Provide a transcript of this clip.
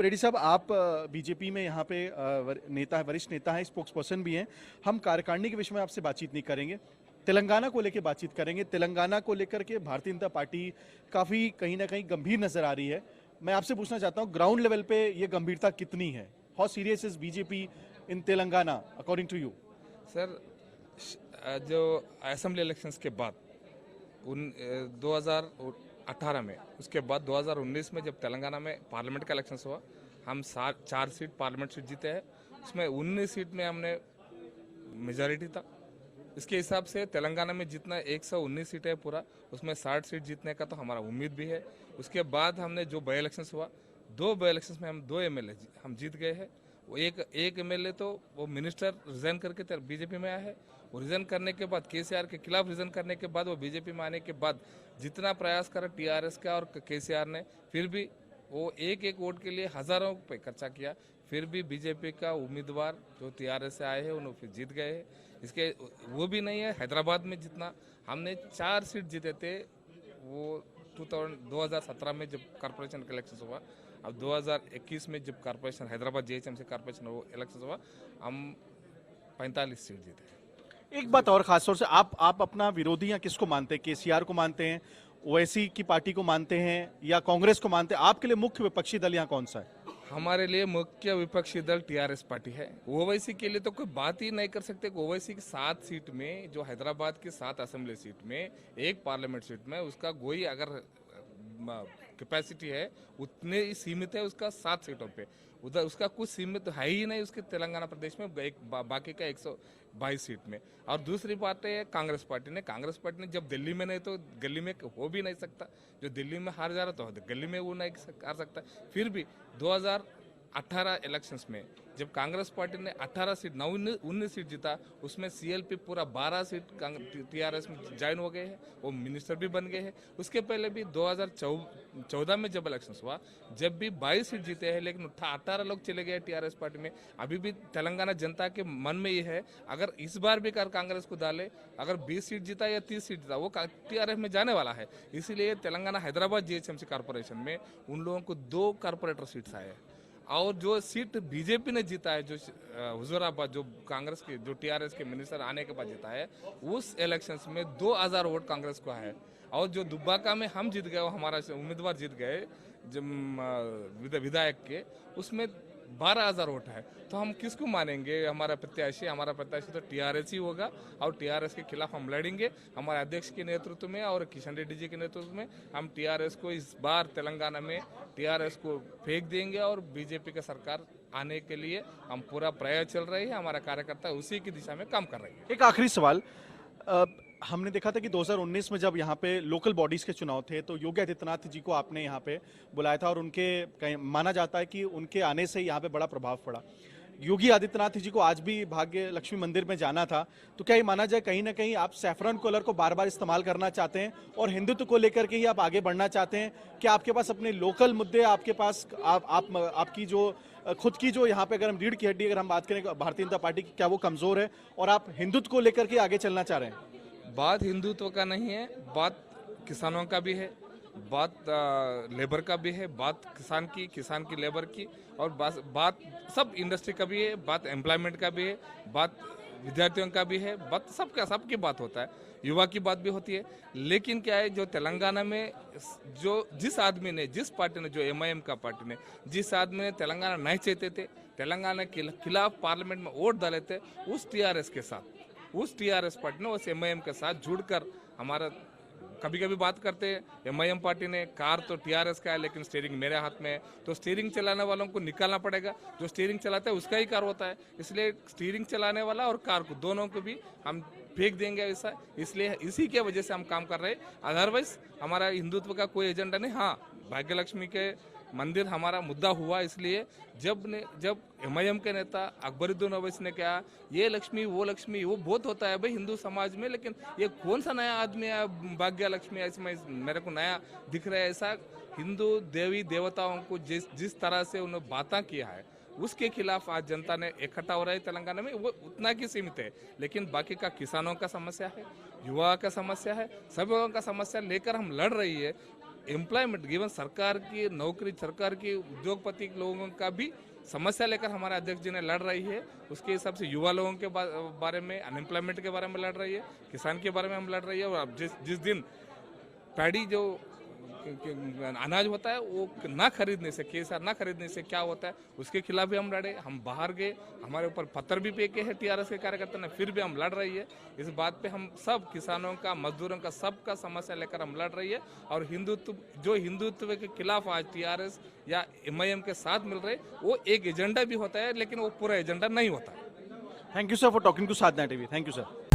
रेड्डी साहब, आप बीजेपी में यहाँ पे नेता वरिष्ठ नेता हैं, स्पोक्स पर्सन भी हैं। हम कार्यकारिणी के विषय में आपसे बातचीत नहीं करेंगे, तेलंगाना को लेकर बातचीत करेंगे। तेलंगाना को लेकर के भारतीय जनता पार्टी काफ़ी कहीं ना कहीं गंभीर नजर आ रही है। मैं आपसे पूछना चाहता हूँ, ग्राउंड लेवल पे ये गंभीरता कितनी है? How serious is BJP in Telangana according to you? Sir, जो असेंबली इलेक्शंस के बाद 2018 में, उसके बाद 2019 में जब तेलंगाना में पार्लियामेंट का इलेक्शन हुआ, हम 4 सीट पार्लियामेंट सीट जीते हैं। उसमें 19 सीट में हमने मेजॉरिटी था। इसके हिसाब से तेलंगाना में जितना 119 सीट है पूरा, उसमें 60 सीट जीतने का तो हमारा उम्मीद भी है। उसके बाद हमने जो बाई इलेक्शंस हुआ, 2 बाई इलेक्शंस में हम 2 एमएलए हम जीत गए हैं। वो एक एमएलए तो वो मिनिस्टर रिजाइन करके बीजेपी में आया है। वो रिजाइन करने के बाद, केसीआर के खिलाफ रिजाइन करने के बाद, वो बीजेपी में आने के बाद जितना प्रयास करा टीआरएस का और केसीआर ने, फिर भी वो एक वोट के लिए हजारों रुपये खर्चा किया, फिर भी बीजेपी का उम्मीदवार जो टीआरएस से आए हैं उन्होंने फिर जीत गए हैं। इसके वो भी नहीं है, हैदराबाद में जितना हमने 4 सीट जीते थे, वो 2017 में जब कॉर्पोरेशन का इलेक्शन हुआ, अब 2021 में जब कॉर्पोरेशन हैदराबाद जेएचएमसी कॉर्पोरेशन वो इलेक्शन हुआ, हम 45 सीट जीते। एक बात और खासतौर से, आप अपना विरोधी या किसको मानते हैं? केसीआर को मानते हैं, ओवैसी की पार्टी को मानते हैं, या कांग्रेस को मानते हैं? आपके लिए मुख्य विपक्षी दल यहाँ कौन सा है? हमारे लिए मुख्य विपक्षी दल टीआरएस पार्टी है। ओवैसी के लिए तो कोई बात ही नहीं कर सकते। ओवैसी की 7 सीट में, जो हैदराबाद की 7 असेंबली सीट में, एक पार्लियामेंट सीट में उसका कोई अगर कैपेसिटी है उतने ही सीमित है उसका 7 सीटों पे। उधर उसका कुछ सीमित है ही नहीं उसके तेलंगाना प्रदेश में, बाकी का 122 सीट में। और दूसरी बात है कांग्रेस पार्टी ने जब दिल्ली में नहीं तो गली में हो भी नहीं सकता। जो दिल्ली में हार जा रहा तो गली में वो नहीं हार सकता। फिर भी 2018 इलेक्शंस में जब कांग्रेस पार्टी ने 18 सीट 19 सीट जीता, उसमें सीएलपी पूरा 12 सीट टीआरएस में ज्वाइन हो गए हैं, वो मिनिस्टर भी बन गए हैं। उसके पहले भी 2014 में जब इलेक्शन हुआ, जब भी 22 सीट जीते हैं, लेकिन 18 लोग चले गए टीआरएस पार्टी में। अभी भी तेलंगाना जनता के मन में ये है, अगर इस बार भी कांग्रेस को डाले, अगर 20 सीट जीता या 30 सीट जीता, वो टीआरएस में जाने वाला है। इसीलिए तेलंगाना हैदराबाद जेएचएमसी कॉर्पोरेशन में उन लोगों को 2 कॉर्पोरेटर सीट्स आए हैं। और जो सीट बीजेपी ने जीता है, जो हुजूराबाद, जो कांग्रेस के, जो टीआरएस के मिनिस्टर आने के बाद जीता है, उस इलेक्शंस में 2000 वोट कांग्रेस को है। और जो दुब्बाका में हम जीत गए, हमारा उम्मीदवार जीत गए जब विधायक के, उसमें 12,000 वोट है। तो हम किसको मानेंगे? हमारा प्रत्याशी तो टीआरएस ही होगा, और टीआरएस के खिलाफ हम लड़ेंगे। हमारे अध्यक्ष के नेतृत्व में और किशन रेड्डी जी के नेतृत्व में हम टीआरएस को इस बार तेलंगाना में टीआरएस को फेंक देंगे, और बीजेपी का सरकार आने के लिए हम पूरा प्रयास चल रही है। हमारा कार्यकर्ता उसी की दिशा में काम कर रही है। एक आखिरी सवाल, हमने देखा था कि 2019 में जब यहाँ पे लोकल बॉडीज के चुनाव थे, तो योगी आदित्यनाथ जी को आपने यहाँ पे बुलाया था, और उनके माना जाता है कि उनके आने से यहाँ पे बड़ा प्रभाव पड़ा। योगी आदित्यनाथ जी को आज भी भाग्य लक्ष्मी मंदिर में जाना था, तो क्या ये माना जाए कहीं ना कहीं आप सैफरन कलर को बार बार इस्तेमाल करना चाहते हैं और हिंदुत्व को लेकर के ही आप आगे बढ़ना चाहते हैं? क्या आपके पास अपने लोकल मुद्दे, आपके पास आपकी जो खुद की, जो यहाँ पे अगर हम रीढ़ की हड्डी अगर हम बात करें भारतीय जनता पार्टी की, क्या वो कमजोर है और आप हिंदुत्व को लेकर के आगे चलना चाह रहे हैं? बात हिंदुत्व का नहीं है, बात किसानों का भी है, बात लेबर का भी है, बात किसान की लेबर की, और बात सब इंडस्ट्री का भी है, बात एम्प्लॉयमेंट का भी है, बात विद्यार्थियों का भी है, बात सबकी बात होता है, युवा की बात भी होती है। लेकिन क्या है, जो तेलंगाना में जिस पार्टी ने, जो एमआईएम का पार्टी ने, जिस आदमी ने तेलंगाना नहीं चाहते थे, तेलंगाना के खिलाफ पार्लियामेंट में वोट डाले थे, उस टीआरएस पार्टी ने उस एमआईएम के साथ जुड़कर हमारा कभी कभी बात करते हैं। एमआईएम पार्टी ने, कार तो टीआरएस का है लेकिन स्टीयरिंग मेरे हाथ में है, तो स्टीयरिंग चलाने वालों को निकालना पड़ेगा। जो स्टीयरिंग चलाता है उसका ही कार होता है, इसलिए स्टीयरिंग चलाने वाला और कार को दोनों को भी हम फेंक देंगे ऐसा। इसलिए इसी की वजह से हम काम कर रहे हैं। अदरवाइज हमारा हिंदुत्व का कोई एजेंडा नहीं। हाँ, भाग्य लक्ष्मी के मंदिर हमारा मुद्दा हुआ, इसलिए जब एमआईएम के नेता अकबरुद्दीन ओवैसी ने कहा ये लक्ष्मी वो बहुत होता है भाई हिंदू समाज में, लेकिन ये कौन सा नया आदमी है भाग्य लक्ष्मी, इसमें मेरे को नया दिख रहा है। ऐसा हिंदू देवी देवताओं को जिस तरह से उन्होंने बातें किया है, उसके खिलाफ आज जनता ने इकट्ठा हो रहा है तेलंगाना में। वो उतना की सीमित है, लेकिन बाकी का किसानों का समस्या है, युवा का समस्या है, सभी लोगों का समस्या लेकर हम लड़ रही है। एम्प्लॉयमेंट गिवन सरकार की नौकरी, सरकार की उद्योगपति लोगों का भी समस्या लेकर हमारे अध्यक्ष जी ने लड़ रही है। उसके हिसाब से युवा लोगों के बारे में, अनएम्प्लॉयमेंट के बारे में लड़ रही है, किसान के बारे में हम लड़ रही है। और अब जिस दिन पैडी जो अनाज होता है वो ना खरीदने से, केसर ना खरीदने से क्या होता है उसके खिलाफ भी हम लड़े। हम बाहर गए, हमारे ऊपर पत्थर भी फेंके हैं टीआरएस के कार्यकर्ता ने, फिर भी हम लड़ रही है। इस बात पे हम सब किसानों का, मजदूरों का, सबका समस्या लेकर हम लड़ रही है। और हिंदुत्व के खिलाफ आज टीआरएस या एमआईएम के साथ मिल रहे, वो एक एजेंडा भी होता है लेकिन वो पूरा एजेंडा नहीं होता है। Thank you sir for talking to Sadhna TV. Thank you sir.